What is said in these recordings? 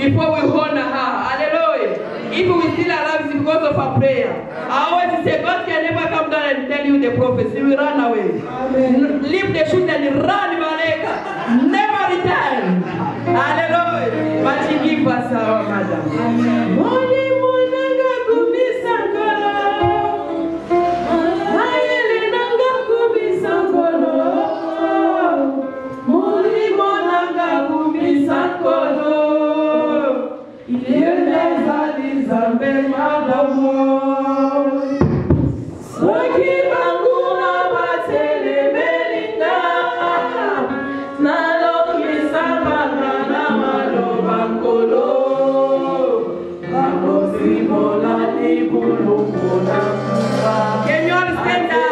before we honor her. Hallelujah. If we still alive, it's because of our prayer. I always say, God can never come down and tell you the prophecy. You will run away. Amen. Leave the shoot and run, Maleka. Never return. Hallelujah. But He give us our mother. Amen. Can you understand now?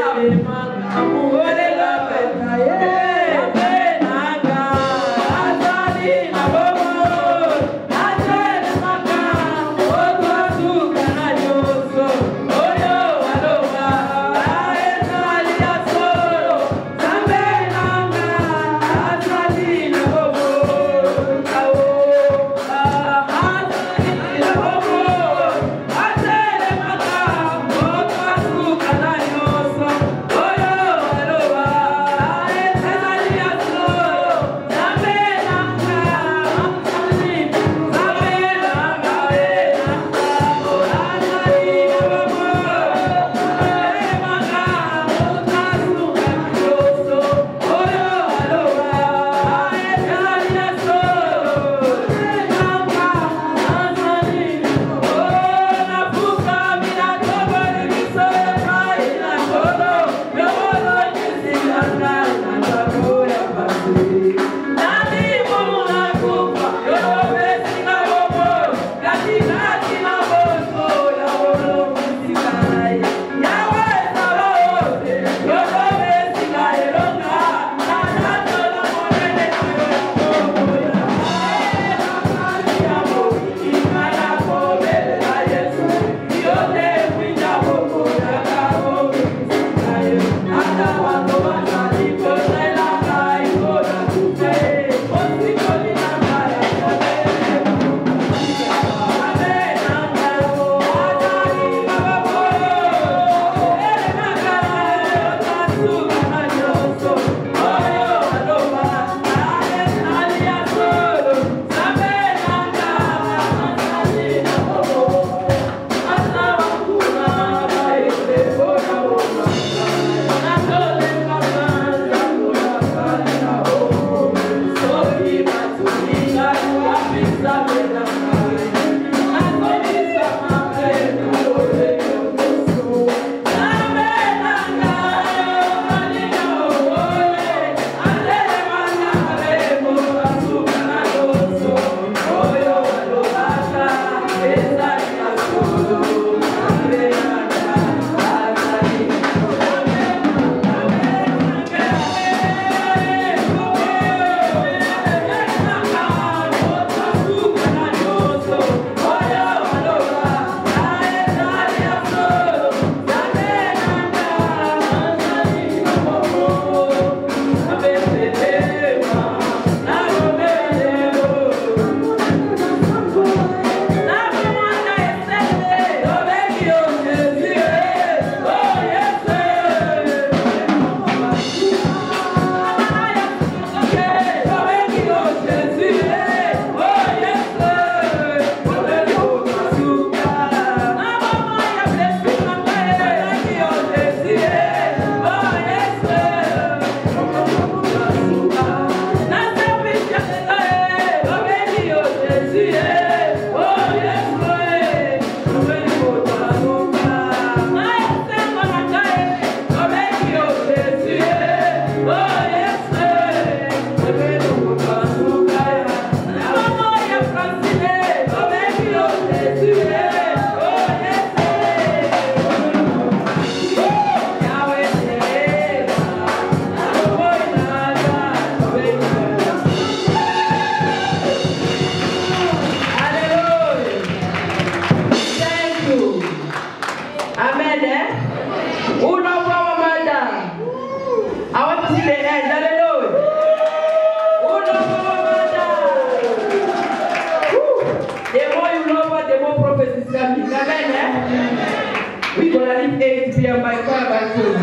Pierre by fire by force.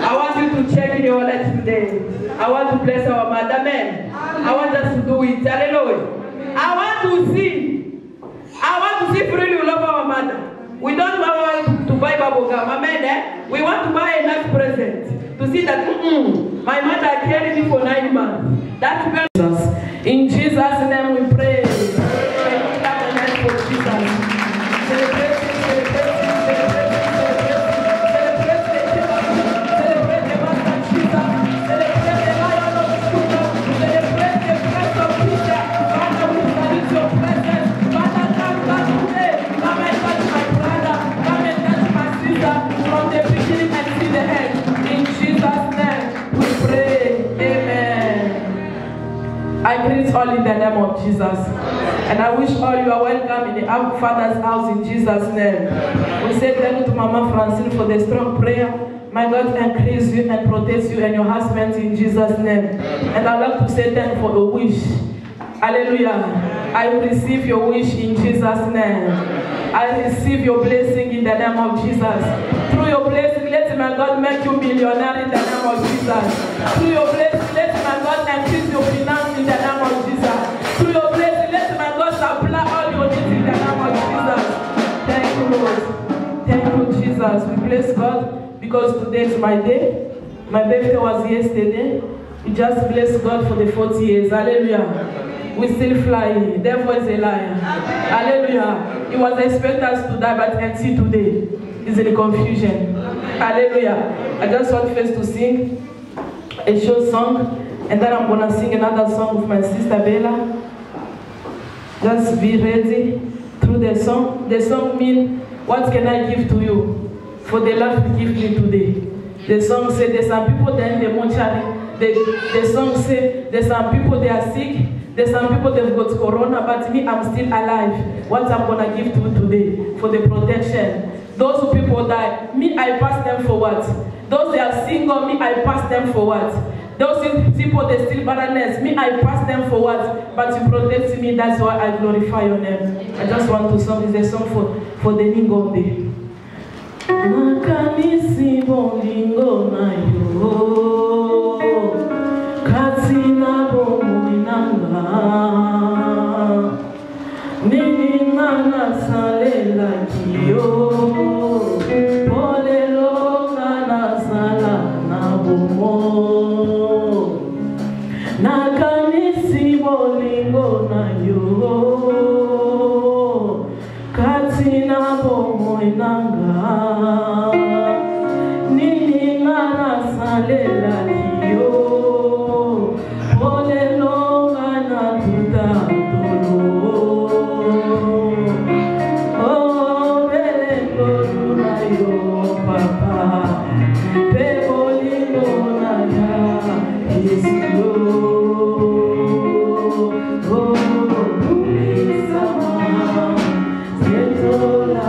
I want you to check in your life today. I want to bless our mother. Amen. I want us to do it. Hallelujah. I want to see freely love our mother. We don't want to buy bubble gum. Amen. We want to buy a nice present. To see that my mother carried me for 9 months. That's Jesus. In Jesus' name we pray. For Jesus. I greet all in the name of Jesus. And I wish all you are welcome in the Our Father's house in Jesus' name. We say thank you to Mama Francine for the strong prayer. My God increase you and protect you and your husband in Jesus' name. And I'd like to say thank you for a wish. Hallelujah. I receive your wish in Jesus' name. I receive your blessing in the name of Jesus. Through your blessing, let my God make you millionaire in the name of Jesus. Through your blessing, let my God increase your finance in the name of Jesus. Through your blessing, let my God supply all your needs in the name of Jesus. Thank you, Lord. Thank you, Jesus. We bless God because today is my day. My birthday was yesterday. We just bless God for the 40 years. Hallelujah. We still fly. Devil is a liar. Hallelujah. He was expecting us to die, but until today is in confusion. Hallelujah. I just want first to sing a short song, and then I'm gonna sing another song with my sister Bella. Just be ready through the song. The song means, what can I give to you for the love you give me today? The song says there's some people there in the mortuary. The song says there's some people they are sick. There's some people they've got corona, but me, I'm still alive. What I'm gonna give to you today for the protection. Those who people die, me, I pass them for what? Those that are single, me, I pass them for what? Those people they still barrenness, me, I pass them for what? But you protect me, that's why I glorify your name. I just want to sing. It's a song for the Ningombe. Nakanisi bolingo na yo katina bomu inanga nini mana salela kiyo polelo kana sala na bomo nakanisi bolingo na yo katina bomu inanga nini mana salela kiyo polelo kana tuta tolo oh belego yo papa pebolino na ya islo oh sama setola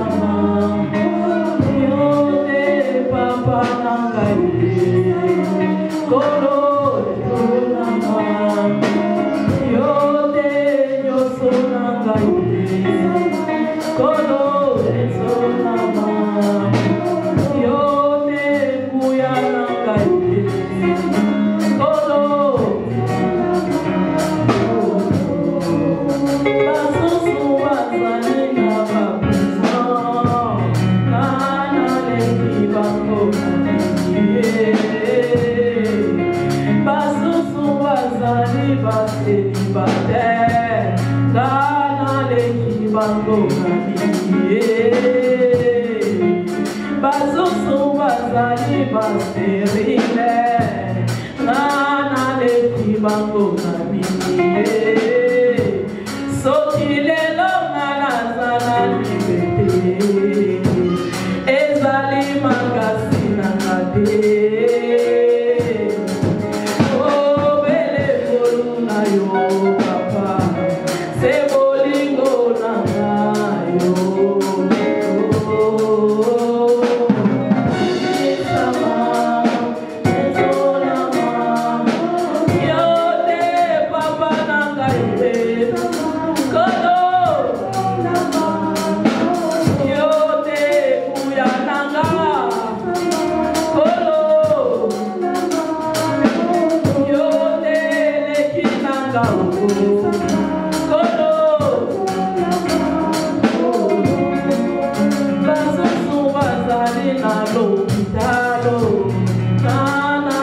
Sama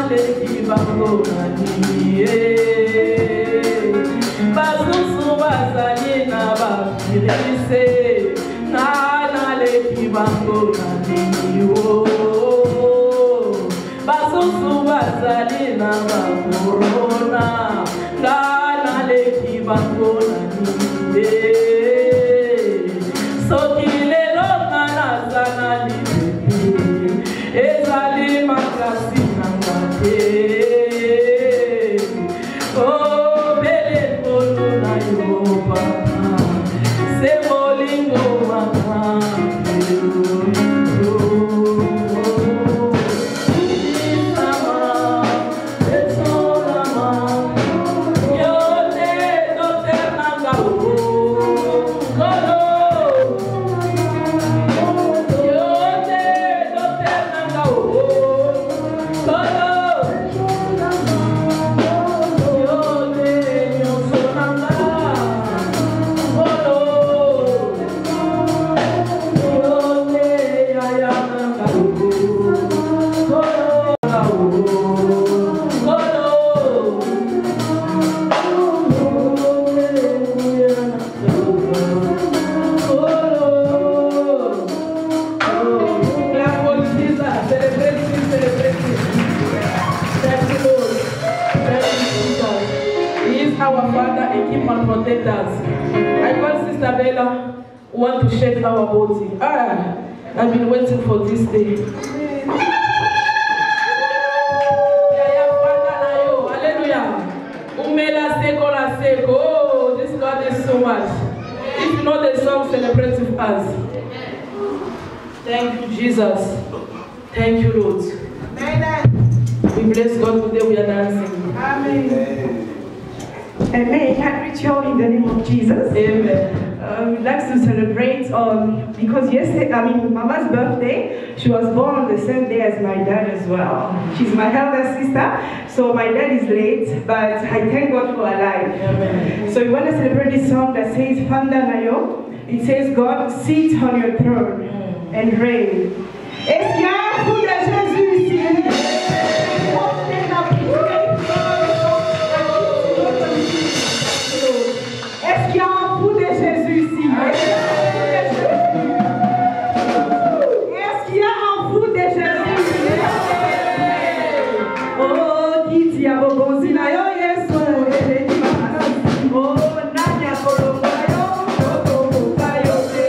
naleki bango nani basusu bazali na bafirise naleki bango nani basusu bazali na bakorona naleki bango nani soki lelo nazana libeti ezali makasi nangate o bele kolo na yo papa se molingo mama want to shake our body. I've been waiting for this day. Hallelujah. Oh, this God is so much. If you know the song, celebrate with us. Thank you, Jesus. Thank you, Lord. We bless God today. We are dancing. Amen. Amen. I greet you all in the name of Jesus. Amen. We'd like to celebrate because yesterday, Mama's birthday, she was born on the same day as my dad as well. She's my elder sister, so my dad is late, but I thank God for her life. Amen. So we want to celebrate this song that says, Fanda Nayo. It says, God, sit on your throne and reign. Est-ce qu'il y a un fou de Jésus ici? Est-ce qu'il y a un fou de Jésus ici? Est-ce qu'il y a un fou de Jésus ici? Oh, Kiti Abogonzi na yo Yesu, oh, Nanya Kolonga yo, Kokomuka yo te.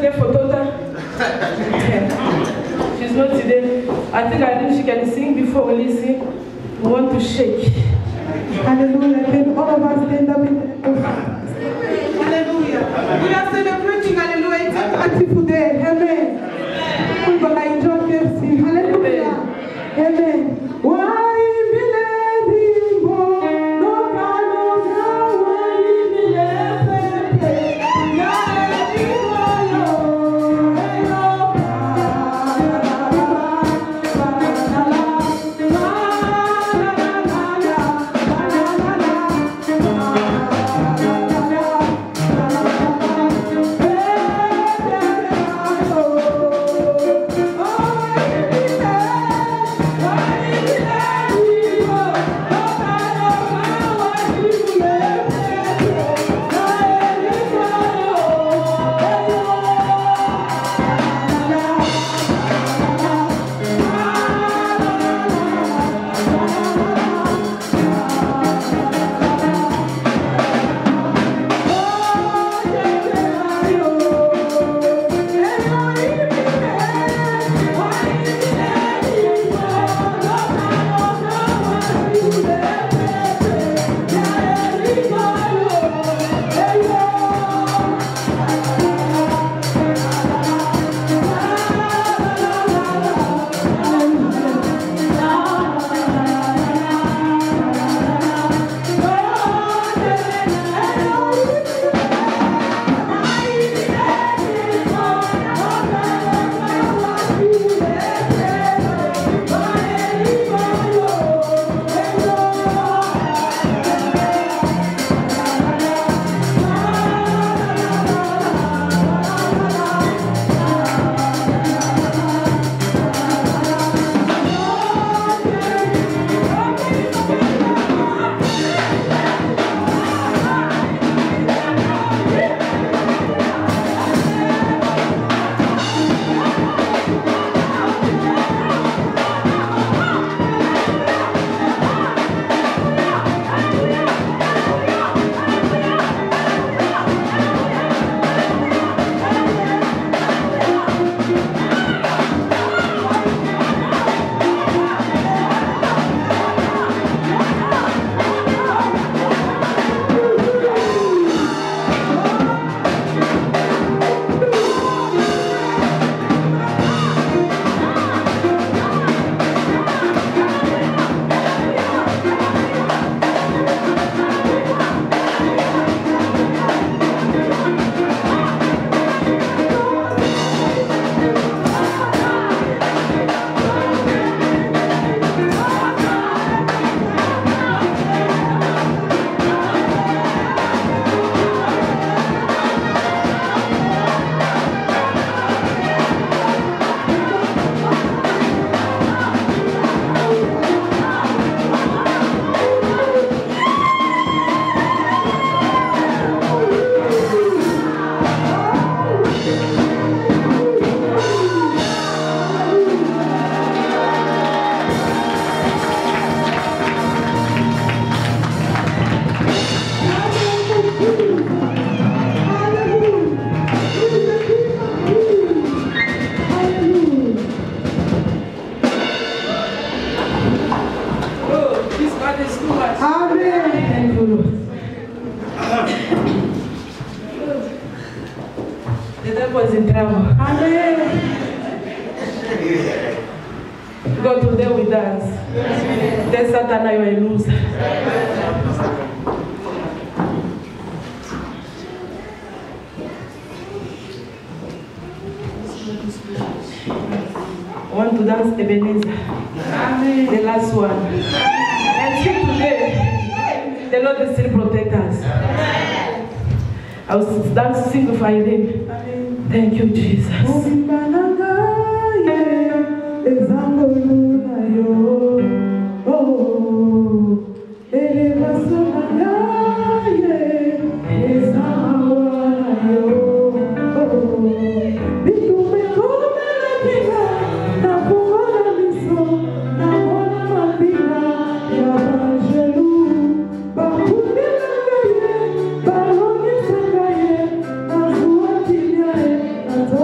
the photo. She's not today. I think I know she can sing before we listen. We want to shake. Hallelujah. Can all of us stand up in the name of Hallelujah. We are celebrating, hallelujah. It's a beautiful day. Amen. We're going to enjoy mercy. Hallelujah. Amen. Why was in trouble. Amen. God will deal with us. Then Satan, you are a loser. I want to dance Ebenezer. Amen. The last one. And till today, the Lord will still protect us. I will dance, sing for him. Thank you, Jesus. That's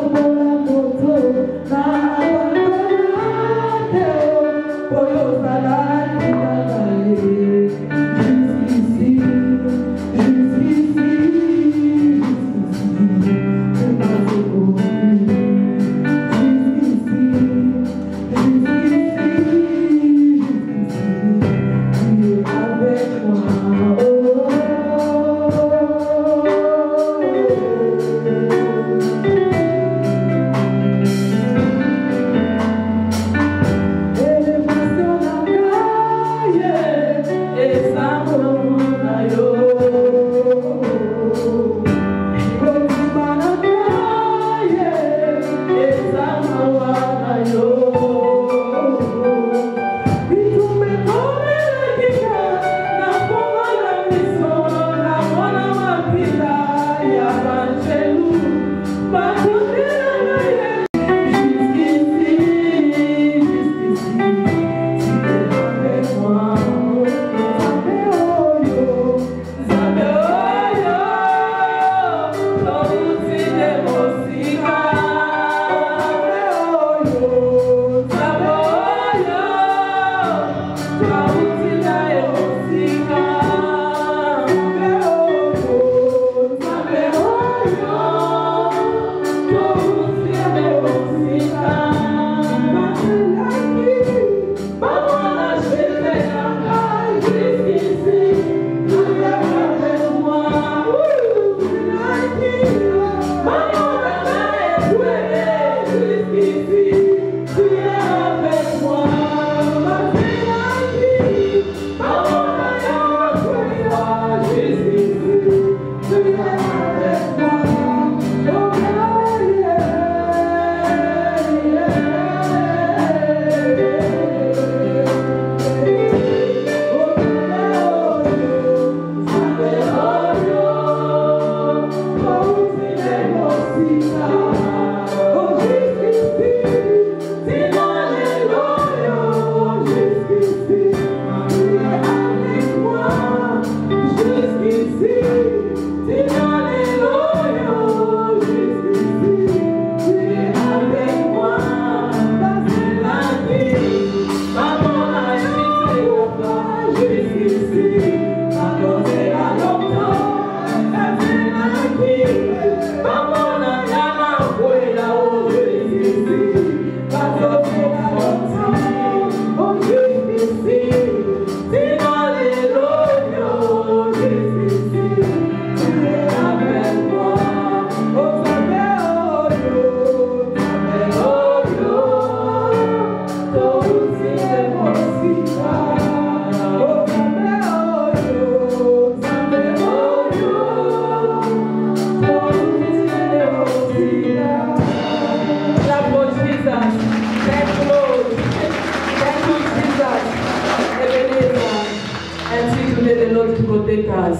God protect us.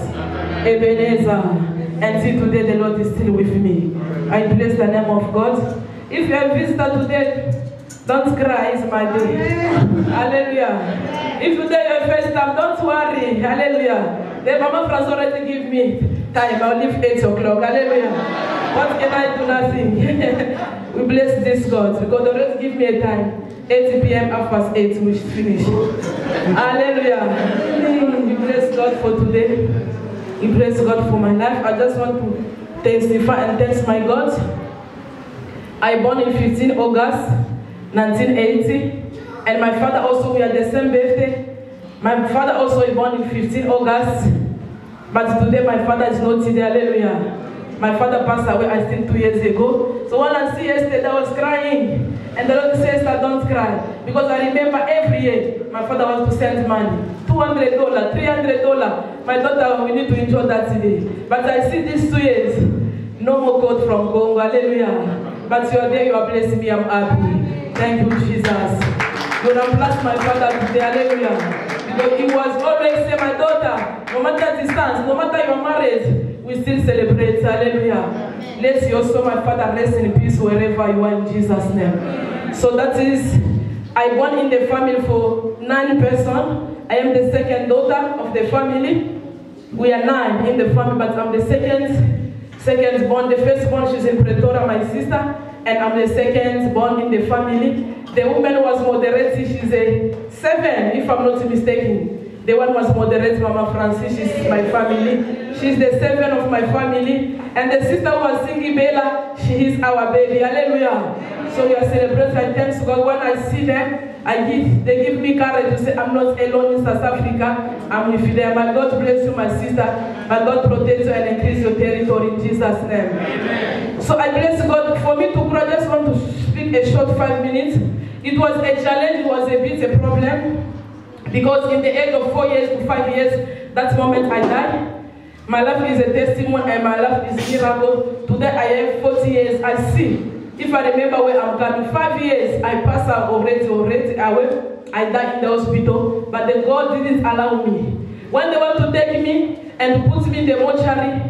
Ebenezer. And see, today the Lord is still with me. I bless the name of God. If you are a visitor today, don't cry, it's my day. Hallelujah. If today you are first time, don't worry. Hallelujah. The Mama France already give me time. I'll leave 8 o'clock. Hallelujah. What can I do? Nothing. We bless this God because the Lord give me a time. 8 p.m. 8:30 we finish. Hallelujah. We bless God for today. We bless God for my life. I just want to testify and thank my God. I born in 15 August 1980, and my father also, we are the same birthday. My father also was born in 15 August, but today my father is not there. Hallelujah. My father passed away, I think 2 years ago. So when I see yesterday, I was crying. And the Lord says that don't cry. Because I remember every year, my father was to send money. $200, $300. My daughter, we need to enjoy that today. But I see these 2 years, no more code from Congo. Hallelujah. But you are there, you are blessing me, I'm happy. Thank you, Jesus. You have blessed my father today. Hallelujah. Because he was always saying, my daughter, no matter distance, no matter you are married, we still celebrate. Hallelujah. Let your soul, my father, rest in peace wherever you are in Jesus' name. So that is, I born in the family for 9 persons. I am the second daughter of the family. We are 9 in the family, but I'm the second born. The first born, she's in Pretoria, my sister, and I'm the second born in the family. The woman was moderate, she's a 7, if I'm not mistaken. The one was moderate, Mama Francis, she's my family. She's the 7 of my family. And the sister who was singing Bella, she is our baby. Hallelujah. So we are celebrating. I thank God. When I see them, they give me courage to say, I'm not alone in South Africa. I'm with them. My God bless you, my sister. My God protect you and increase your territory in Jesus' name. Amen. So I bless God. For me to grow, I just want to speak a short 5 minutes. It was a challenge. It was a bit a problem. Because in the age of 4 years to 5 years, that moment I died. My life is a testimony and my life is a miracle. Today I have 40 years. I see. If I remember where I'm coming, 5 years I passed out already away. I died in the hospital, but the God didn't allow me. When they want to take me and put me in the mortuary,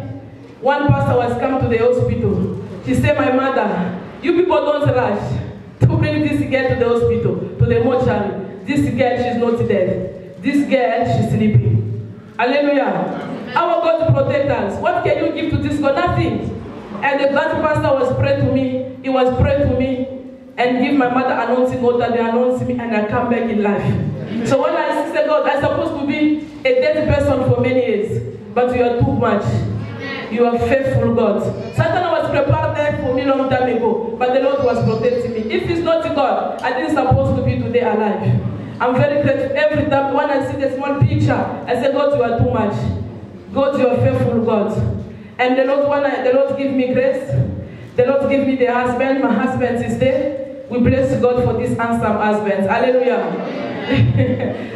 one pastor was come to the hospital. She said, my mother, you people don't rush to bring this girl to the hospital, to the mortuary. This girl, she's not dead. This girl, she's sleeping. Hallelujah. Our God protect us. What can you give to this God? Nothing. And the God pastor was praying to me. He was praying to me and give my mother announcing water. They announced me and I come back in life. So when I said, God, I'm supposed to be a dead person for many years, but you are too much. You are faithful, God. Satan was prepared there for me long time ago, but the Lord was protecting me. If it's not God, I didn't supposed to be today alive. I'm very grateful every time when I see the small picture. I say, God, you are too much. God, you are faithful, God. And the Lord give me grace. The Lord give me the husband. My husband is there. We bless God for this handsome husband. Hallelujah.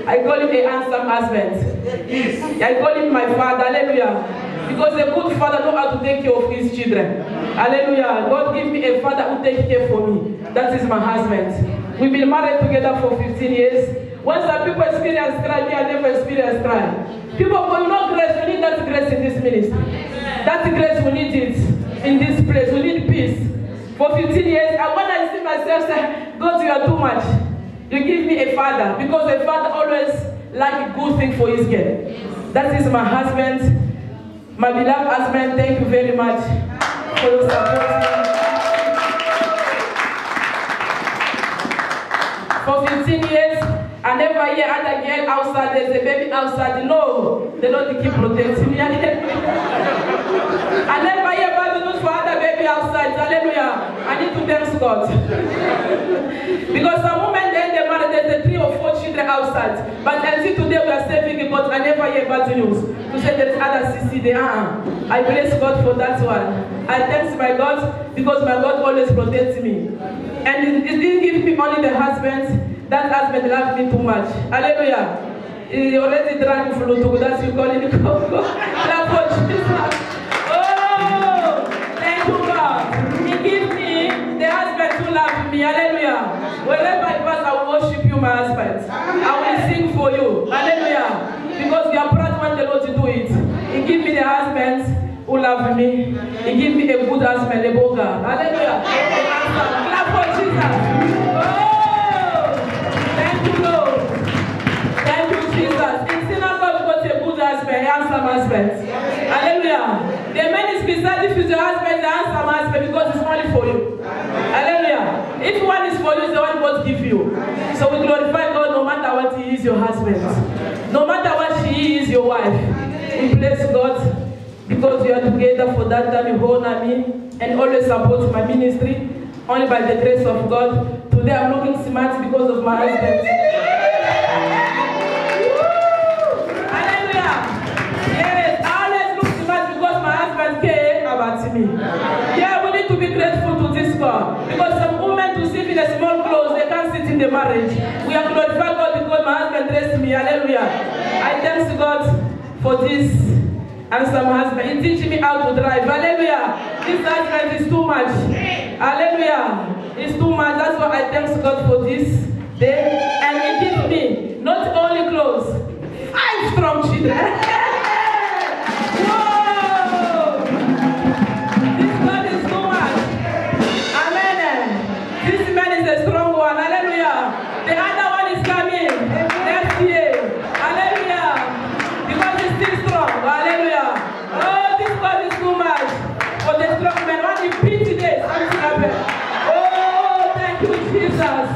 I call him a handsome husband. I call him my father. Hallelujah. Because a good father knows how to take care of his children. Hallelujah. God give me a father who takes care for me. That is my husband. We've been married together for 15 years. Once some people experience cry, me, I never experience cry. People, we know grace. We need that grace in this ministry. That grace, we need it in this place. We need peace. For 15 years, and when I see myself say, God, you are too much. You give me a father. Because a father always like a good thing for his girl. That is my husband. My beloved husband, thank you very much for your support. For 15 years, I never hear other girl outside, there's a baby outside. No, the Lord keep protecting me. I never hear bad news for other baby outside. Hallelujah. I need to thank God. Because some women, then they married, there's 3 or 4 children outside. But until today, we are saving God. I never hear bad news. To say there is other CC there. I bless God for that one. I thank my God because my God always protects me. And it didn't give me only the husband. That husband loves me too much. Hallelujah. He already drank flu, that's you call it. Clap for Jesus. Oh, thank you, God. He gives me the husband who loves me. Hallelujah. Wherever I pass, I will worship you, my husband. I will sing for you. Hallelujah. Because we are proud when the Lord is loves me. He gives me a good husband, a good God. Hallelujah. Clap for Jesus. Oh, thank you, Lord. Thank you, Jesus. It's not God got a good husband, a handsome husband. Hallelujah. The man is beside if it's your husband, the handsome husband, because it's only for you. Hallelujah. If one is for you, it's the one God gives you. So we glorify God no matter what he is, your husband. No matter what she is, your wife. We bless God because we are together for that time. You honor me and always support my ministry. Only by the grace of God. Today I'm looking smart because of my husband. Hallelujah. Yes, I always look smart because my husband cares about me. Yeah, we need to be grateful to this God. Because some women to sleep in a small clothes, they can't sit in the marriage. We are glorified God because my husband dressed me. Hallelujah. I thank God for this handsome husband. He teaches me how to drive. Hallelujah. This husband is too much. Hallelujah. It's too much. That's why I thank God for this day. And he gives me not only clothes, 5 strong children. Whoa! This God is too much. Amen. This man is a strong one. Hallelujah. The other one is coming next year. Hallelujah. Because he's still strong. Hallelujah. Oh, this God is too much. For the strong man, when he beat today, something happened. Oh, thank you, Jesus.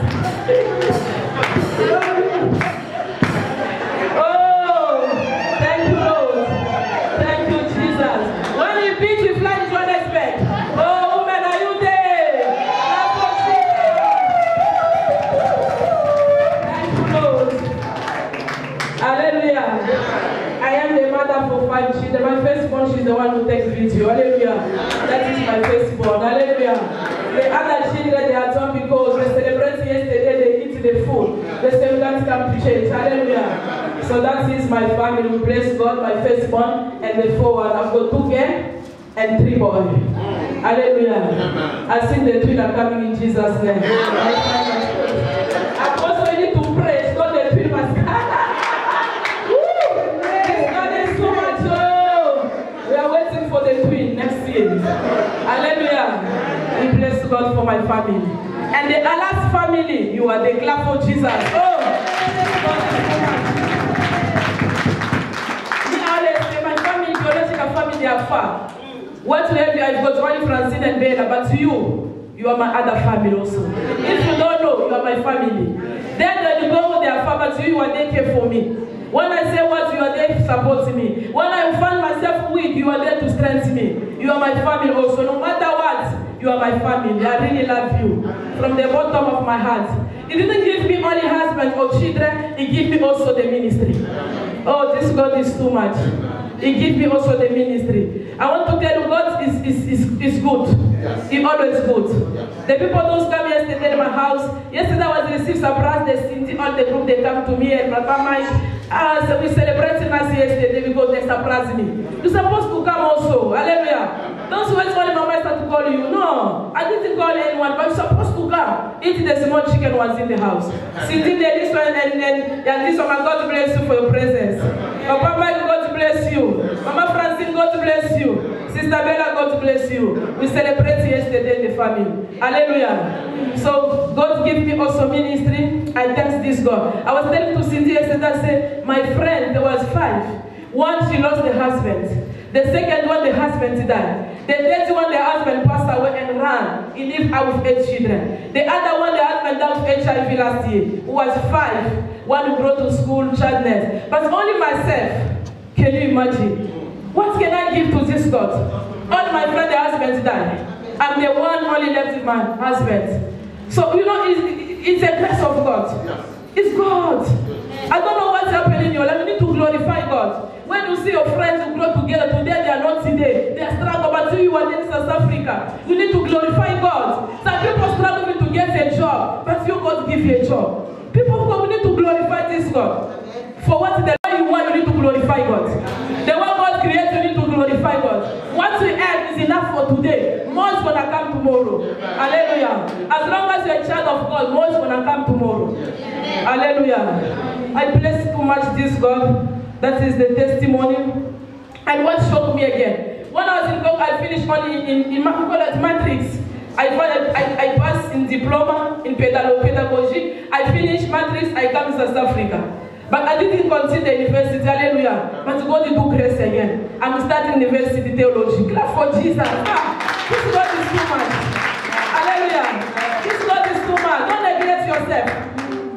Oh, thank you, Lord. Thank you, Jesus. When he beat, he flies to unexpected. Oh, woman, are you there? Thank you, Lord. Hallelujah. I am the mother for 5 children. My firstborn, she's the one who takes video. Hallelujah. That is my firstborn. Hallelujah. The other children, they are done because they celebrated yesterday, they eat the food. They say we can't come to church. Hallelujah. So that is my family. We bless God, my firstborn, and the 4. I've got 2 girls and 3 boys. Hallelujah. I see the twin are coming in Jesus' name. I also need to pray. It's not the twin must come. For the twin next year. Hallelujah. We bless God for my family. And the last family, you are the clap for Jesus. Oh, God is so much. Me always say my family, biological family, they are far. What we have, I've got only Francine and Bella, but to you are my other family also. If you don't know, you are my family. Then when you go with their far, but you are there care for me. When I say what, you are there to support me. When I find myself weak, you are there to strengthen me. You are my family also. No matter what, you are my family. I really love you. From the bottom of my heart. He didn't give me only husband or children, he gave me also the ministry. Oh, this God is too much. He gave me also the ministry. I want to tell you, God is good. Yes. He always good. Yes. The people don't come yesterday in my house. Yesterday I was received surprise. They see all the group, they come to me and Papa Mike. So we celebrated us yesterday because they surprised me. You're supposed to come also. Hallelujah. Don't wait for my master to call you. No, I didn't call anyone, but you're supposed to come. Eating the small chicken was in the house. Sitting there, this one and this one. God bless you for your presence. Papa Mike, God bless you. Mama Francine, God bless you. Sister Bella, God bless you. We celebrated yesterday in the family. Hallelujah. So God gave me also ministry. I thank this God. I was telling to Cindy yesterday, I said, my friend, there was 5. One, she lost the husband. The second one, the husband died. The third one, the husband passed away and ran. He lived out with 8 children. The other one, the husband died with HIV last year, who was 5. One who brought to school, childless. But only myself. Can you imagine? What can I give to this God? All my friends, their husbands died. I'm the one only left with my husband. So, you know, it's a grace of God. It's God. I don't know what's happening in your life. You need to glorify God. When you see your friends who grow together, today they are not today. They are struggling, but you are in South Africa. You need to glorify God. Some people struggle to get a job, but you God give you a job. People who need to glorify this God. For what the way you want, you need to glorify God. The way God created, you need to glorify God. What you have is enough for today. More is going to come tomorrow. Hallelujah. As long as you're a child of God, more is going to come tomorrow. Hallelujah. I bless too much this God. That is the testimony. And what shocked me again, When I was in Congo, I finished only in matrix. I passed in diploma in pedagogy. I finished matrix. I come to South Africa. But I didn't continue the university, hallelujah. But God will do grace again. I'm starting university theology. Clap for Jesus. This God is too much. Hallelujah. This God is too much. Don't neglect yourself.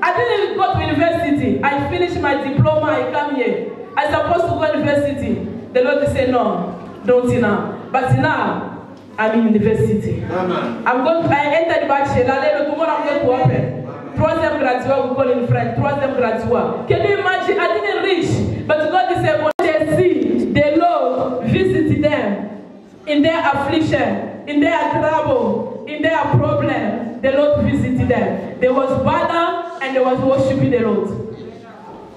I didn't go to university. I finished my diploma. I come here. I supposed to go to university. The Lord will say, no, don't now. But now, I'm in university. Amen. I entered bachelor. Tomorrow I'm going to open. Troisième graduate, we call in French. Troisième graduate. Can you imagine? I didn't reach. But God is saying, when they see the Lord visit them in their affliction, in their trouble, in their problem, the Lord visited them. There was banner and there was worshiping the Lord.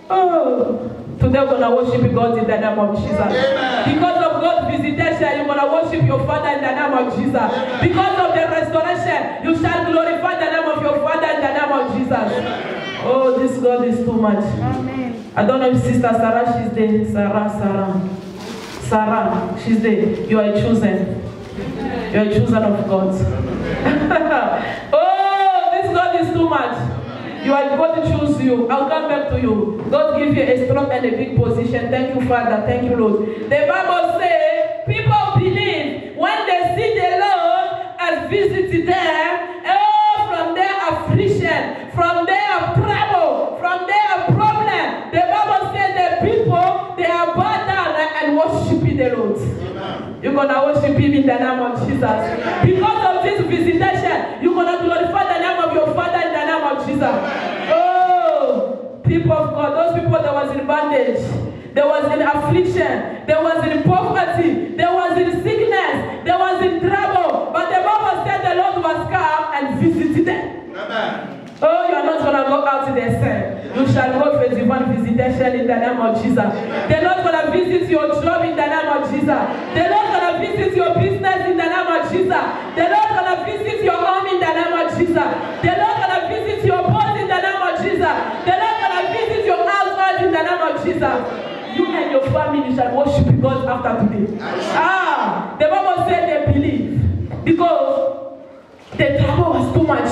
Oh. Today we're going to worship God in the name of Jesus. Amen. Because of God's visitation, you're going to worship your Father in the name of Jesus. Amen. Because of the restoration, you shall glorify the name of your Father in the name of Jesus. Amen. Oh, this God is too much. Amen. I don't know if Sister Sarah, she's there. Sarah, she's there. You are chosen. You are chosen of God. Oh, this God is too much. You are going to choose you. I'll come back to you. God give you a strong and a big position. Thank you, Father. Thank you, Lord. The Bible says, people believe when they see the Lord has visited them, from their affliction, from their trouble, from their problem. The Bible says the people, they are bowed down and worshiping the Lord. You're going to worship Him in the name of Jesus. Because of this visitation, you're going to glorify the name of your Father in the name of Jesus. Oh, people of God, those people that was in bondage, there was in affliction, there was in poverty, there was in sickness, there was in trouble. But the Bible said the Lord was come and visited them. Amen. Oh, you are not going to go out to the same. You shall go for divine visitation in the name of Jesus. The Lord going to visit your job in the name of Jesus. The Lord going to visit your business in the name of Jesus. The Lord going to visit your home in the name of Jesus. The Lord going to visit your boss in the name of Jesus. The Lord going to visit your household in the name of Jesus. You and your family shall worship God after today. The Bible said they believe because the trouble was too much.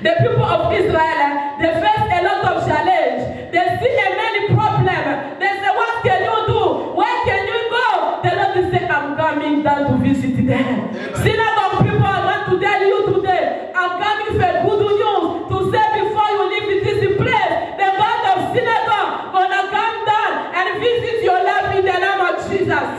The people of Israel, they face a lot of challenge. They see a many problems. They say, what can you do? Where can you go? The Lord will say, I'm coming down to visit them. Synagogue people, I want to tell you today, I'm coming for good news to say before you leave this place, the God of synagogue gonna come down and visit your life in the name of Jesus.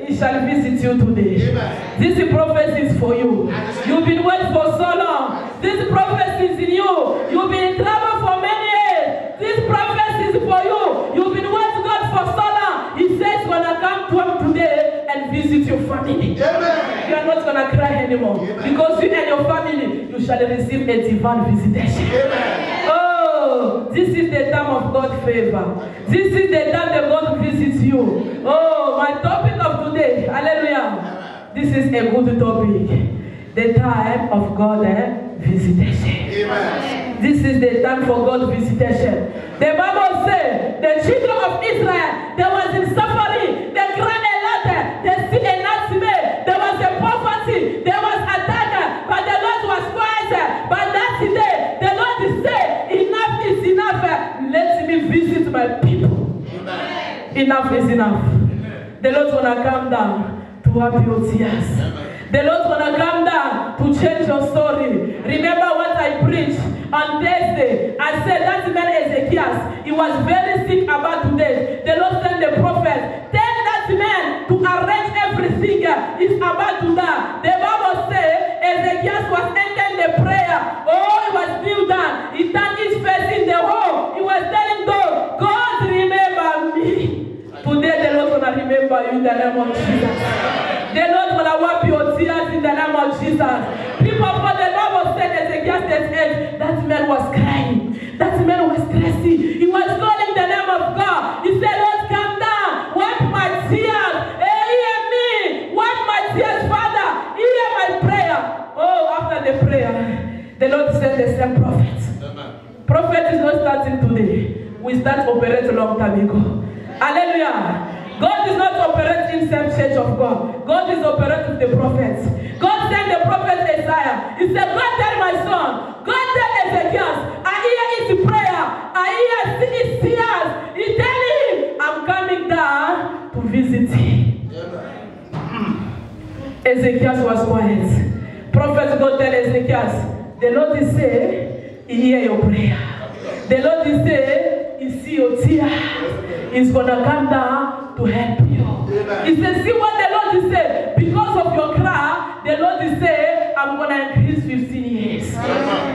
He shall visit you today. This prophecy is for you. You've been waiting for so long. This prophecy is in you. You've been in trouble for many years. This prophecy is for you. You've been waiting God for so long. He says he's going to come to him today and visit your family. Amen. You are not going to cry anymore. Amen. Because you and your family, you shall receive a divine visitation. Amen. Oh, this is the time of God's favor. This is the time that God visits you. Oh, my topic of today, hallelujah. This is a good topic. The time of God's visitation. Amen. This is the time for God's visitation. The Bible says the children of Israel, they was in suffering. They cried a lot. They see a nightmare. There was a poverty. There was attack. But the Lord was quiet. But that day, the Lord said, enough is enough. Let me visit my people. Amen. Enough is enough. Amen. The Lord's going to come down to wipe your tears. Amen. The Lord's going to come down to change your story. Remember what I preached on Thursday. I said that man Ezekiel, he was very sick about today. The Lord sent the prophet. Tell that man to arrange everything. He's about to die. The Bible says Ezekiel was ending the prayer. Oh, he was still down. He turned his face in the hole. He was telling God, God, remember me. Today the Lord going to remember you in the name of Jesus. The Lord will wipe your tears in the name of Jesus. People for the Bible said Ezekiel said, that man was crying. That man was stressing. He was calling the name of God. He said, Lord, come down. Wipe my tears. Hear me. Wipe my tears, Father. Hear my prayer. Oh, after the prayer, the Lord sent the same prophet. Amen. Prophet is not starting today. We start operating a long time ago. Hallelujah. God is not operating himself, church of God. God is operating the prophets. God sent the prophet Isaiah. He said, God tell my son, God tell Ezekiel, I hear his prayer, I hear his tears. He telling him, I'm coming down to visit him. Ezekiel was quiet. Prophet God tell Ezekiel, the Lord is say, he hear your prayer. The Lord is say, he see your tears. He's gonna come down to help you. He says, see what the Lord is saying. Because of your cry, the Lord is saying, I'm gonna increase 15 years.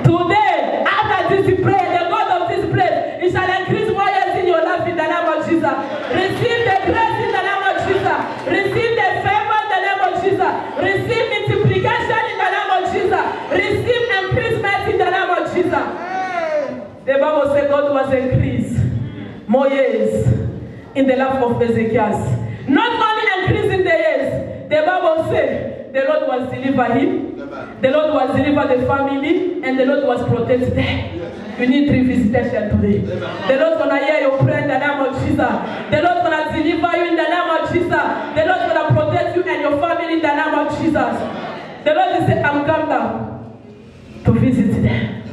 Today, after this prayer, the God of this place, He shall increase more years in your life in the name of Jesus. Receive the grace in the name of Jesus. Receive the favor in the name of Jesus. Receive multiplication in the name of Jesus. Receive increasement in the name of Jesus. The Bible says God was increased more years in the life of Ezekiel. Not only increasing the years, the Bible says the Lord was deliver him, the Lord was deliver the family, and the Lord was protect them. You need 3 visitations today. The Lord's gonna hear your prayer in the name of Jesus. The Lord's gonna deliver you in the name of Jesus. The Lord's gonna protect you and your family in the name of Jesus. The Lord is saying, I'm come down to visit them.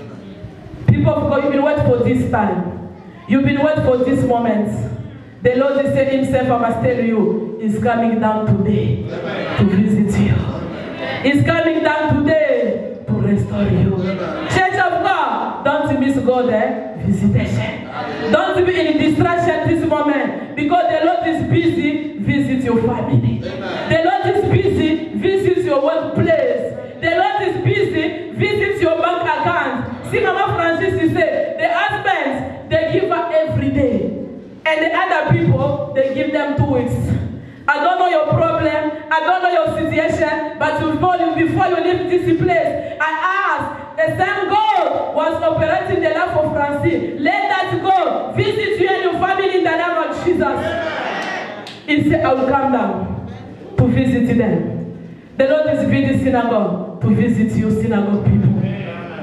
People of God, you've been waiting for this time. You've been waiting for this moment. The Lord is saying himself, I must tell you, He's coming down today to visit you. He's coming down today to restore you. Church of God, don't miss God visitation. Don't be in distraction this moment, because the Lord is busy visit your family. The Lord is busy visit your workplace. The Lord is busy visit your bank account. See, Mama Francis, he said, the husbands, they give her every day. And the other people, they give them 2 weeks. I don't know your problem. I don't know your situation. But before you leave this place, I ask, the same God was operating the life of Francine. Let that go. Visit you and your family in the name of Jesus. He said, I will come down to visit them. The Lord is visiting synagogue to visit you, synagogue people.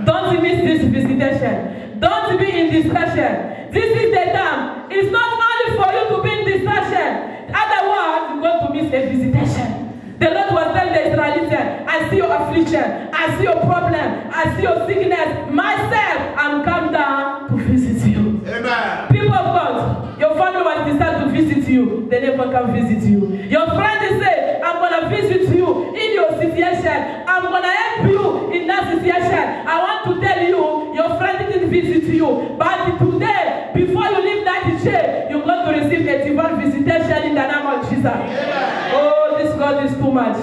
Don't miss this visitation. Don't be in distraction. This is the time. It's not only for you to be in distraction. Otherwise, you're going to miss a visitation. The Lord was telling the Israelites, I see your affliction. I see your problem. I see your sickness. Myself, I'm come down to visit you. Amen. People of God, your family will decide to visit you. They never can visit you. Your friend say, I'm going to visit you in your situation. I'm going to help you in that situation. I want to tell you, your friend didn't visit you. But today, before you leave that chair, you're going to receive a divine visitation in the name of Jesus. Yeah. Oh, this God is too much.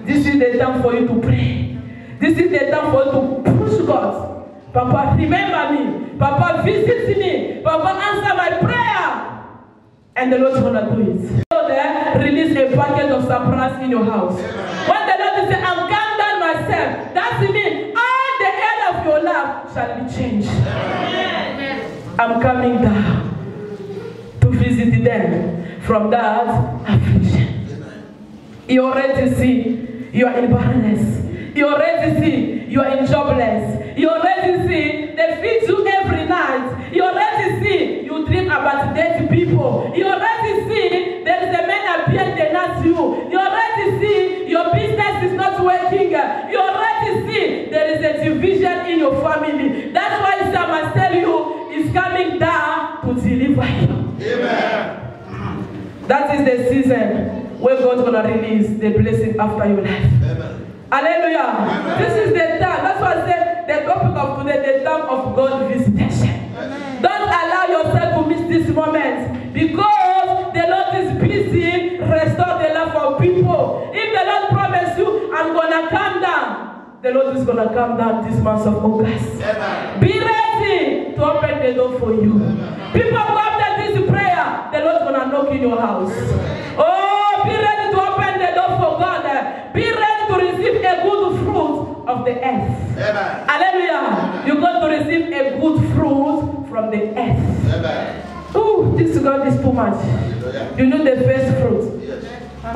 This is the time for you to pray. This is the time for you to push God. Papa, remember me. Papa, visit me. Papa, answer my prayer. And the Lord's going to do it. So there, release a packet of surprise in your house. When the Lord says, I'm come down myself, that means all the area of your life shall be changed. I'm coming down to visit them from that affliction. You already see you are in barrenness. You already see you are in jobless. You already see they feed you every night. You already see you dream about dead people. You already see there is a man appearing they not you. You already see your business is not working. You already see there is a division in your family. That's why I must tell you, is coming down to deliver you. Amen. That is the season where God's going to release the blessing after your life. Amen. Hallelujah. Amen. This is the time. That's why I said the topic of today, the time of God's visitation. Amen. Don't allow yourself to miss this moment, because the Lord is busy restore the life of people. If the Lord promised you, I'm going to come down, the Lord is going to come down this month of August. Amen. Be ready to open the door for you. Amen. People go after this prayer, the Lord's going to knock in your house. Amen. Oh, be ready to open the door for God. Be ready to receive a good fruit of the earth. Amen. Hallelujah. Amen. You're going to receive a good fruit from the earth. Amen. Oh, this God is too much. Hallelujah. You know the first fruit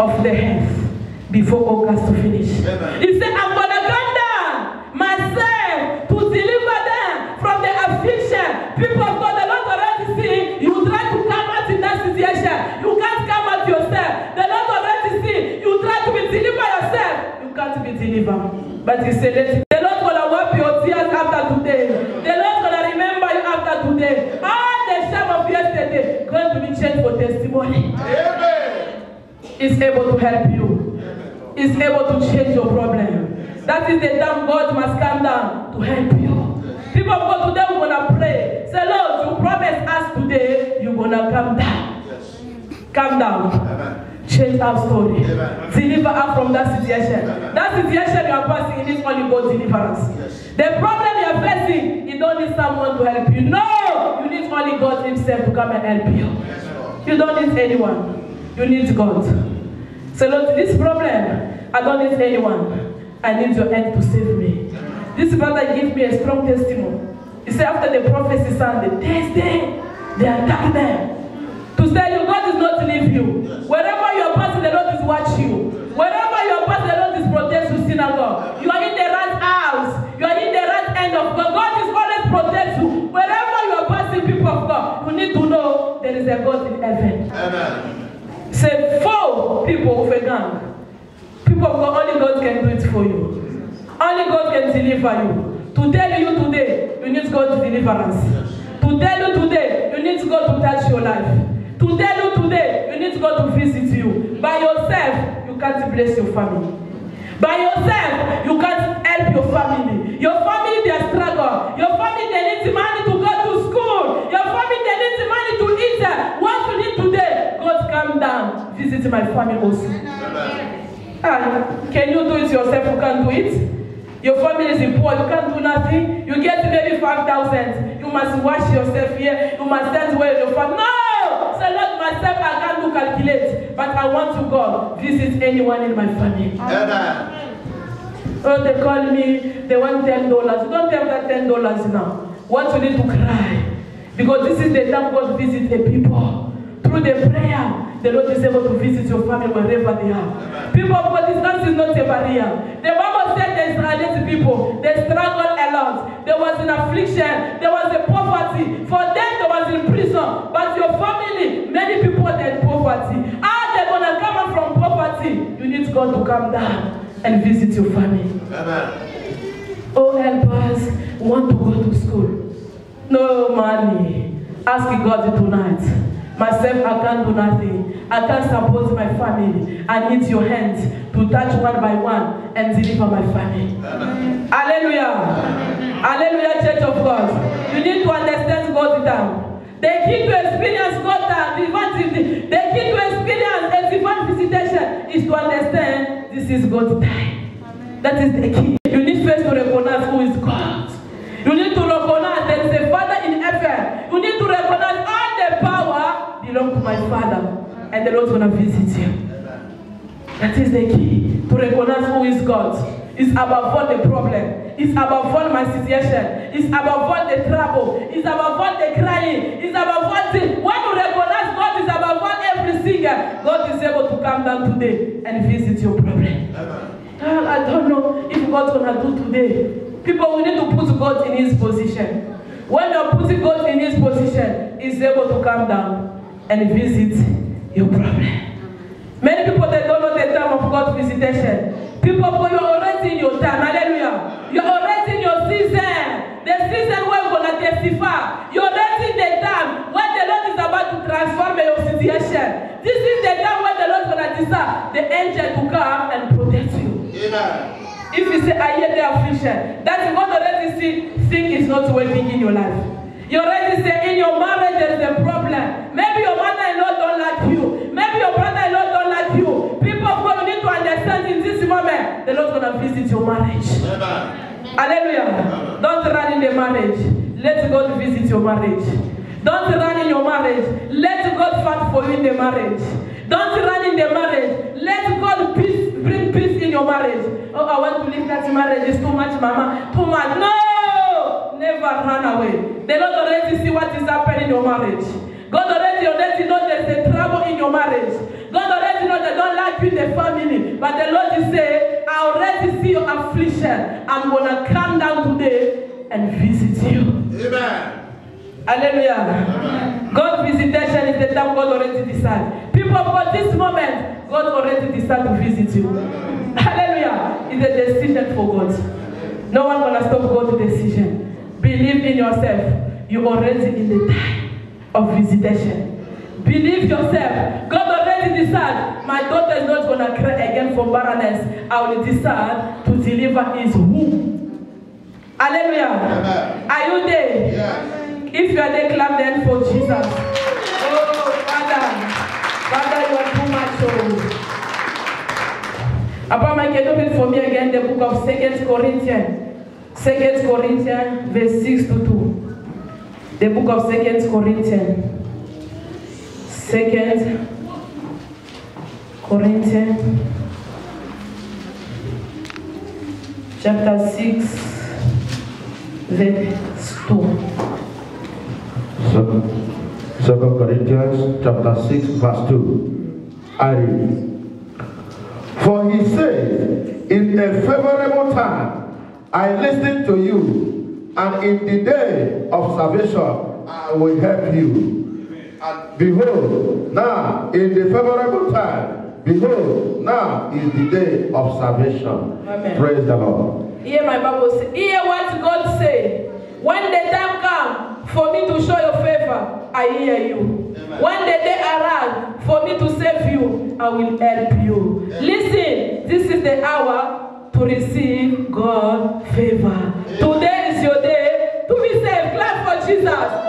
of the earth before August to finish. Amen. He said, I'm going to come down myself to deliver them from the affliction. People of God, the Lord already see you try to come out in that situation. You can't come out can't be delivered. But he said, the Lord gonna wipe your tears after today. The Lord gonna remember you after today. All the shame of yesterday going to be changed for testimony. Amen. He's able to help you. He's able to change your problem. That is the time God must come down to help you. People of God, today we're gonna pray. Say, Lord, you promised us today you're gonna come down. Yes. Come down. Amen. Change our story. Amen. Deliver us from that situation. Amen. That situation you are passing in is only God deliverance. Yes. The problem you are facing, you don't need someone to help you. No! You need only God himself to come and help you. Yes, Lord. You don't need anyone. You need God. So Lord, this problem, I don't need anyone. I need your hand to save me. This brother gave me a strong testimony. He said after the prophecy Sunday, Thursday, they attacked them. To tell you, God is not to leave you. Wherever you are passing, the Lord is watching you. Wherever you are passing, the Lord is protecting you, synagogue. You are in the right house. You are in the right hand of God. God is always protect you. Wherever you are passing, people of God, you need to know there is a God in heaven. Amen. Say 4 people with a gun. People of God, only God can do it for you. Only God can deliver you. To tell you today, you need God's deliverance. To tell you today, you need God to touch your life. To tell you today, you need God to visit you. By yourself, you can't bless your family. By yourself, you can't help your family. Your family, they struggle. Your family, they need money to go to school. Your family, they need money to eat. What you need today, God come down, visit my family also. Can you do it yourself? You can't do it. Your family is poor, you can't do nothing. You get maybe 5,000. You must wash yourself here. You must stand where your family. No! Say, Lord, myself, I can't do calculate. But I want to go visit anyone in my family. Amen. Oh, they call me, they want $10. You don't have that $10 now. What you need to cry. Because this is the time God visits the people. Through the prayer, the Lord is able to visit your family wherever they are. People of God, distance is not a barrier. The Bible said the Israelite people, they struggled a lot. There was an affliction, there was a poverty. For them, there was in prison. But your family, many people are in poverty. How they're going to come out from poverty? You need God to come down and visit your family. Amen. Oh, help us. We want to go to school. No money. Ask God tonight. Myself, I can't do nothing. I can't support my family. I need your hands to touch one by one and deliver my family. Amen. Hallelujah. Amen. Hallelujah, Church of God. You need to understand God's time. The key to experience God's time, the key to experience a divine visitation is to understand this is God's time. That is the key. You need first to recognize who is God. You need to recognize there is a Father in heaven. You need to recognize all the power belong to my Father, and the Lord's gonna visit you. That is the key to recognize who is God. It's about all the problem. It's about all my situation. It's about all the trouble. It's about all the crying. It's about all the. When you recognize God is about all everything, God is able to come down today and visit your problem. I don't know if God's gonna do today. People, we need to put God in His position. When you're putting God in His position, He's able to come down and visit your problem. Many people, they don't know the time of God's visitation. People, you're already in your time. Hallelujah. You're already in your season. The season where you're going to testify. You're already in the time when the Lord is about to transform your situation. This is the time when the Lord is going to decide the angel to come and protect you. Amen. If you say, I hear the affliction, that's God already see thing is not working in your life. You already say in your marriage there is a problem. Maybe your mother-in-law don't like you. Maybe your brother-in-law don't like you. People of God, you need to understand in this moment, the Lord's going to visit your marriage. Amen. Hallelujah. Amen. Don't run in the marriage. Let God visit your marriage. Don't run in your marriage. Let God fight for you in the marriage. Don't run in the marriage. Let God bring peace in your marriage. Oh, I want to leave that marriage. It's too much, mama. Too much. No! Never run away. The Lord already see what is happening in your marriage. God already know there's a trouble in your marriage. God already know they don't like you in the family. But the Lord is saying, I already see your affliction. I'm going to come down today and visit you. Amen. Hallelujah. Amen. God's visitation is the time God already decided. People, for this moment, God already decided to visit you. Hallelujah. is a decision for God. No one gonna stop God's decision. Believe in yourself. You're already in the time of visitation. Believe yourself. God already decided, my daughter is not gonna cry again for barrenness. I will decide to deliver his womb. Hallelujah. Amen. Are you there? Yes. If you are there, clap then for Jesus. Oh, Father, you are too much. Papa, can you read for me again the book of 2 Corinthians? 2 Corinthians, verse 6 to 2. The book of 2 Corinthians. 2 Corinthians, chapter 6, verse 2. 2 Corinthians, chapter 6, verse 2. I read. For he says, in a favorable time, I listened to you, and in the day of salvation, I will help you. And behold, now in the favorable time, behold, now is the day of salvation. Amen. Praise the Lord. Hear my Bible say, hear what God say. When the time comes for me to show your favor, I hear you. Amen. When the day arrives for me to save you, I will help you. Amen. Listen, this is the hour to receive God's favor. Amen. Today is your day to be saved. Clap for Jesus.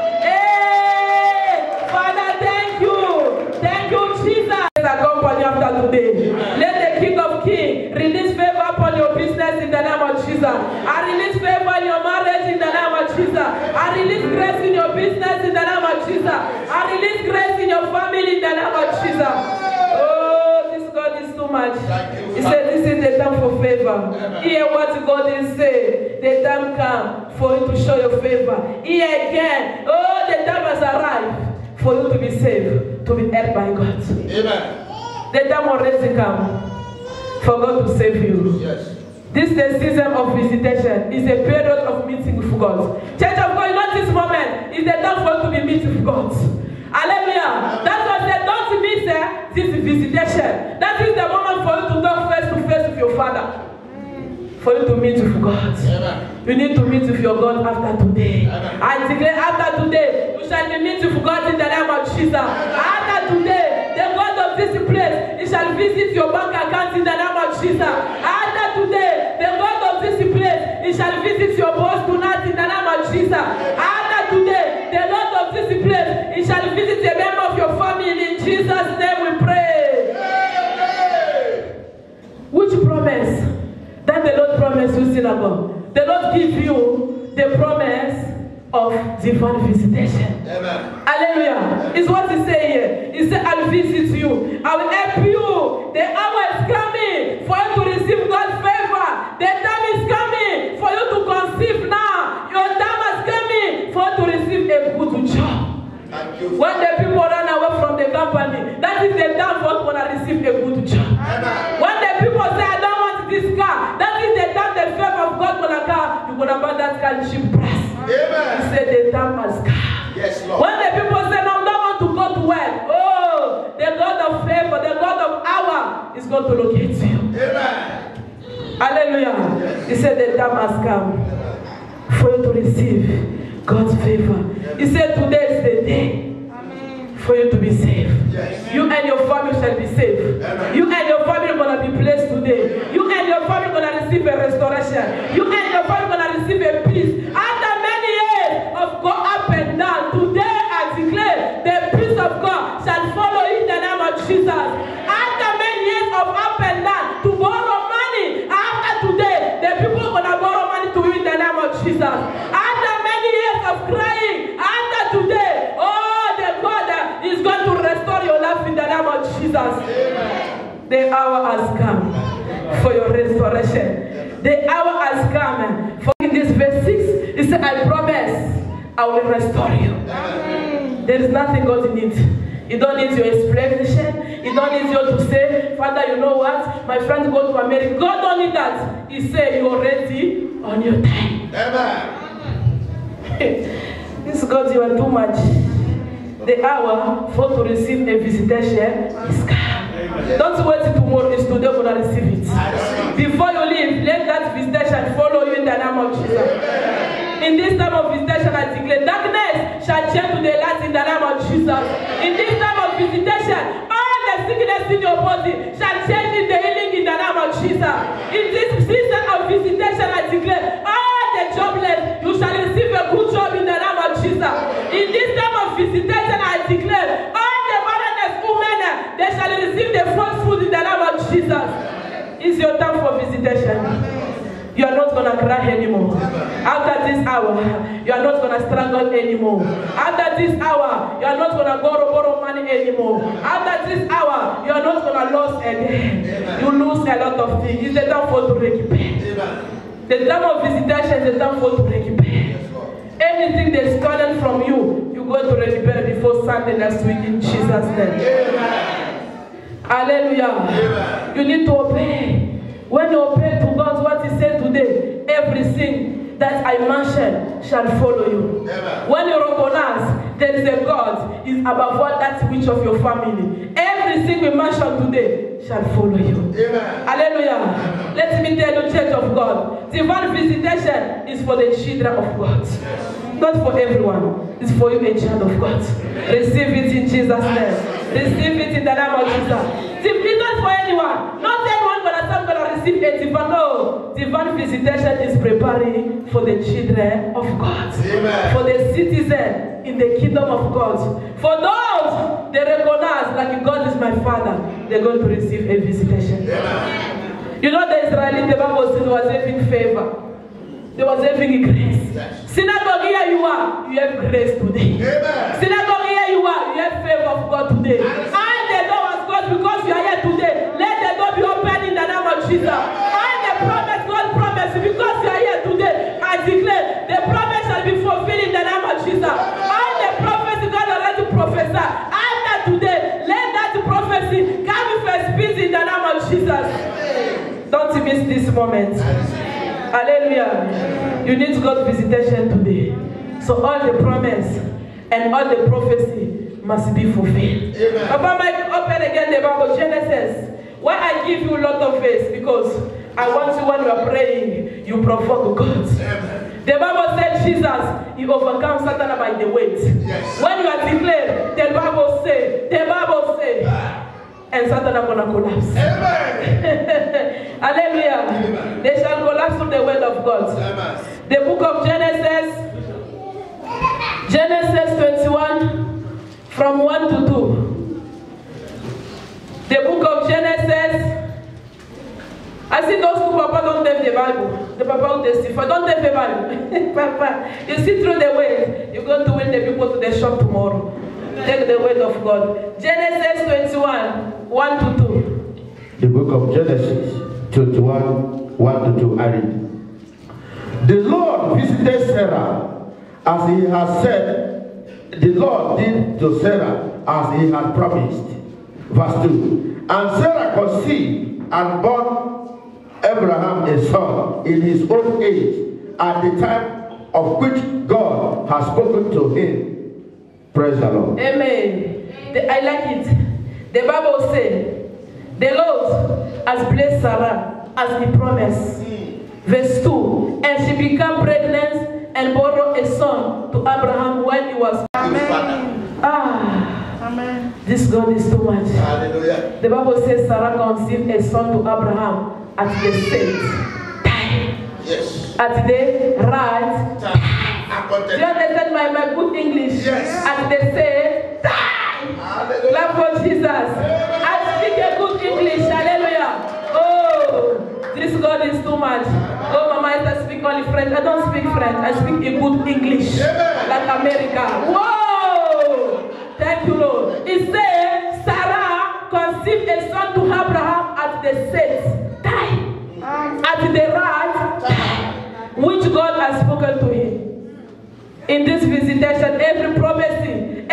Accompany after today. Amen. Let the King of Kings release favor upon your business in the name of Jesus. I release favor in your marriage in the name of Jesus. I release grace in your business in the name of Jesus. I release grace in your family in the name of Jesus. Oh, this God is too much. He said this is the time for favor. Hear what God is saying. The time comes for you to show your favor. Hear again. Oh, the time has arrived for you to be saved, to be helped by God. Amen. The time already come for God to save you. Yes. This is the season of visitation. It's a period of meeting with God. Church of God, not this moment. It's the time for you to be meeting with God. Hallelujah. That's why I said, don't miss this visitation. That is the moment for you to talk face to face with your Father. For you to meet with God. Amen. You need to meet with your God after today. Amen. I declare after today, you shall be meeting with God in the name of Jesus. Amen. After today, the God of this place, he shall visit your bank account in the name of Jesus. After today, the God of this place, he shall visit your boss tonight in the name of Jesus. After today, the Lord of this place, he shall visit a member of your family. In Jesus' name we pray. Amen. Which promise? That the Lord promised you, synagogue. The Lord gives you the promise of divine visitation. Amen. Hallelujah. It's what he said here. He said, I'll visit you. I will help you. The hour is coming for you to receive God's favor. The time is coming for you to conceive now. Your time is coming for you to receive a good job. When the people run away from the company, that is the time for you to receive a good job. Amen. When the people say, I don't want this car, that is the time the favor of God will come. You're going to buy that car in cheap price. Amen. He said the time has come. Yes, Lord. When the people say, no, I don't want to go to work. Oh, the God of favor, the God of hour is going to locate you. Amen. Hallelujah. Yes. He said the time has come for you to receive God's favor. Yes. He said today is the day for you to be saved. Yes. You and your family shall be saved. Amen. You and your family are going to be blessed today. You and your family are going to receive a restoration. You and your family are going to receive a peace. After many years of go up and down, today I declare the peace of God shall follow in the name of Jesus. After many years of up and down, to borrow money, after today, the people are going to borrow money to you in the name of Jesus. After many years of crying, after today, He's going to restore your life in the name of Jesus. Amen. The hour has come for your restoration. The hour has come. For in this verse 6, he said, I promise I will restore you. Amen. There is nothing God needs. You don't need your explanation. You don't need you to say, Father, you know what? My friend go to America. God don't need that. He said, you're already on your time. Amen. This God, you are too much. The hour for to receive a visitation is come. Don't wait till tomorrow, it's today when I receive it. Before you leave, the name of Jesus. In this time of visitation, I declare darkness shall change to the light in the name of Jesus. In this time of visitation, all the sickness in your body shall change in the healing in the name of Jesus. In this season of visitation, I declare all the jobless, you shall receive a good job in the name of Jesus. In this time of visitation, I declare all the barrenness women, they shall receive the first fruit in the name of Jesus. It's your time for visitation. You are not going to cry anymore. After this hour, you are not going to struggle anymore. After this hour, you are not going to borrow money anymore. After this hour, you are not going to lose again. You lose a lot of things. It's the time for to recuperate. The time of visitation is the time for to recuperate. Anything that's stolen from you, you're going to recuperate before Sunday next week in Jesus' name. Hallelujah. You need to obey. When you obey to God what He said today, everything that I mentioned shall follow you. Amen. When you recognize there is a God is above all that which of your family, everything we mentioned today shall follow you. Amen. Hallelujah. Amen. Let me tell you, Church of God, divine visitation is for the children of God. Not for everyone. It's for you, a child of God. Receive it in Jesus' name. Receive it in the name of Jesus. It's not for anyone. Not everyone going to receive a divine. No. Divine visitation is preparing for the children of God. Amen. For the citizen in the kingdom of God. For those they recognize like God is my Father, they're going to receive a visitation. Amen. You know the Israelites, the Bible says, was having favor. There was having grace. Yes. Synagogue, here you are, you have grace today. Amen. Synagogue, here you are, you have favor of God today. Yes. And the door was closed because you are here today. Let the door be opened in the name of Jesus. And the promise, God promised, because you are here today, I declare the promise shall be fulfilled in the name of Jesus. And the prophecy God already prophesied. After today, let that prophecy come with a speed in the name of Jesus. Don't miss this moment. Hallelujah. You need God's visitation today. So all the promise and all the prophecy must be fulfilled. Papa Mike, open again the Bible, Genesis. Why I give you a lot of faith? Because I want you, when you are praying, you provoke God. Amen. The Bible said Jesus, He overcomes Satan by the weight. Yes. When you are declared, the Bible says, and Satan are going to collapse. Amen. Hallelujah. Amen. They shall collapse through the word of God. Amen. The book of Genesis 21, from 1 to 2. The book of Genesis. I see those who Papa don't have the Bible. The Papa will testify. Don't have the Bible. Papa, you see through the word, you're going to win the people to the shop tomorrow. Take the word of God. Genesis 21, 1 to 2. The book of Genesis 21, 1 to 2. I read. The Lord visited Sarah as He had said. The Lord did to Sarah as He had promised. Verse 2. And Sarah conceived and bore Abraham a son in his old age, at the time of which God has spoken to him. Praise the Lord. Amen. I like it. The Bible says, the Lord has blessed Sarah as He promised. Verse 2. And she became pregnant and bore a son to Abraham when he was. Amen. Amen. This God is too much. Hallelujah. The Bible says Sarah conceived a son to Abraham at the set time. Yes. At the right time. Do you understand my good English? Yes. At the same time. Clap for Jesus. I speak a good English. Hallelujah. Oh, this God is too much. Oh, Mama, I speak only French. I don't speak French. I speak a good English. Like America. Whoa! Thank you, Lord. It says Sarah conceived a son to Abraham at the set time. At the right time. Which God has spoken to him. In this visitation, every prophecy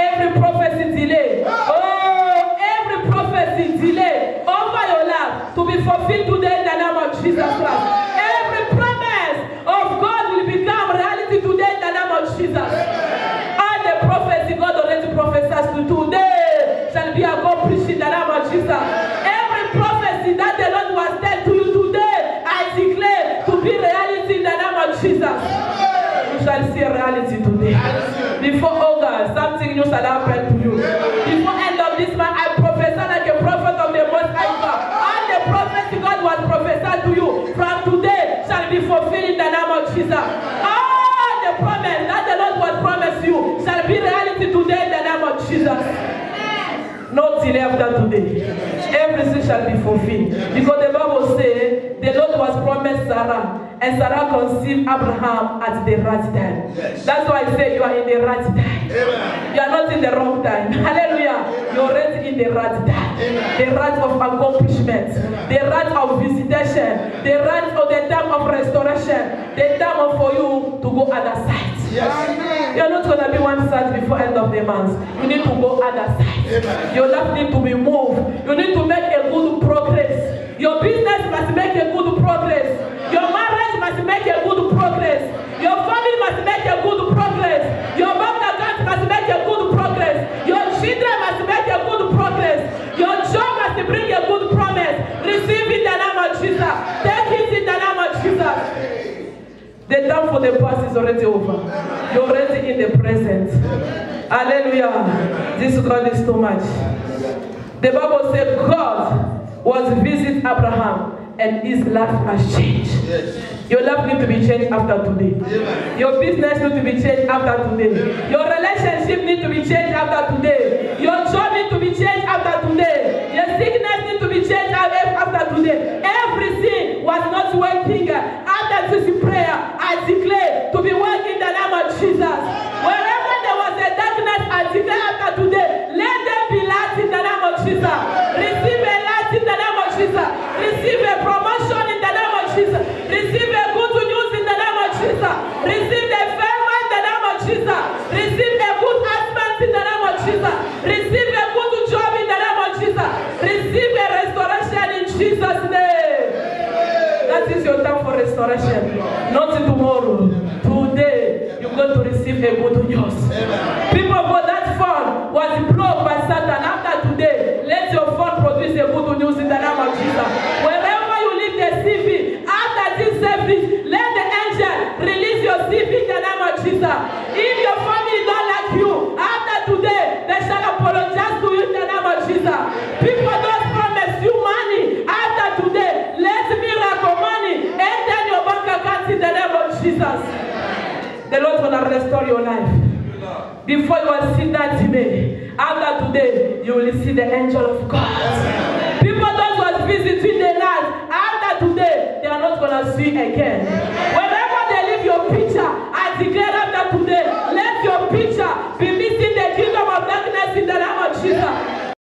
delay. Oh, every prophecy delay over your life to be fulfilled today in the name of Jesus Christ. Every promise of God will become reality today in the name of Jesus. And the prophecy God already prophesied to today shall be accomplished in the name of Jesus. Every prophecy that the Lord was said to you today, I declare to be reality in the name of shall see a reality today. Before August, something new shall happen to you. Before end of this month, I prophesy like a prophet of the Most High God. All the prophecy God was prophesied to you from today shall be fulfilled in the name of Jesus. All the promise that the Lord was promised you shall be reality today in the name of Jesus. No delay after today. Everything shall be fulfilled. Because the Bible says the Lord was promised Sarah. And Sarah conceived Abraham at the right time. Yes. That's why I say you are in the right time. Amen. You are not in the wrong time. Hallelujah. You are already in the right time. Amen. The right of accomplishment. Amen. The right of visitation. The right of the time of restoration. The time for you to go other side. Yes. You are not going to be one side before end of the month. You need to go other side. Amen. Your life needs to be moved. You need to make a good progress. Your business must make a good progress. Your marriage must make a good progress. Your family must make a good progress. Your bank account must make a good progress. Your children must make a good progress. Your job must bring a good promise. Receive it in the name of Jesus. Take it in the name of Jesus. The time for the past is already over. You're already in the present. Hallelujah. This God is too much. The Bible said God was visit Abraham and his life has changed. Yes. Your life needs to be changed after today. Amen. Your business needs to be changed after today. Your relationship needs to be changed after today. Your job needs to be changed after today. Your sickness needs to be changed after today. Everything was not working. After this prayer, I declare to be working in the name of Jesus. Wherever there was a darkness, I declare after today, let there be light in the name of Jesus. Receive a light in the name of Jesus. Receive a promotion in the name of Jesus. Receive a good news in the name of Jesus. Receive a favor in the name of Jesus. Receive a good husband in the name of Jesus. Receive a good job in the name of Jesus. Receive a restoration in Jesus' name. That is your time for restoration. Not tomorrow. Today, you're going to receive a good news. People for that phone was blocked by Satan. After today, let your phone produce a good news in the name of Jesus. Wherever you leave the CV, after this service, let the angel release your CV in the name of Jesus. If your family don't like you, after today, they shall apologize to you in the name of Jesus. People don't promise you money. After today, let miracle money enter your bank account in the name of Jesus. The Lord will restore your life. Before you will see that today, after today, you will see the angel of God. People that was visiting the land, after today, they are not going to see again. Wherever they leave your picture, I declare after today, let your picture be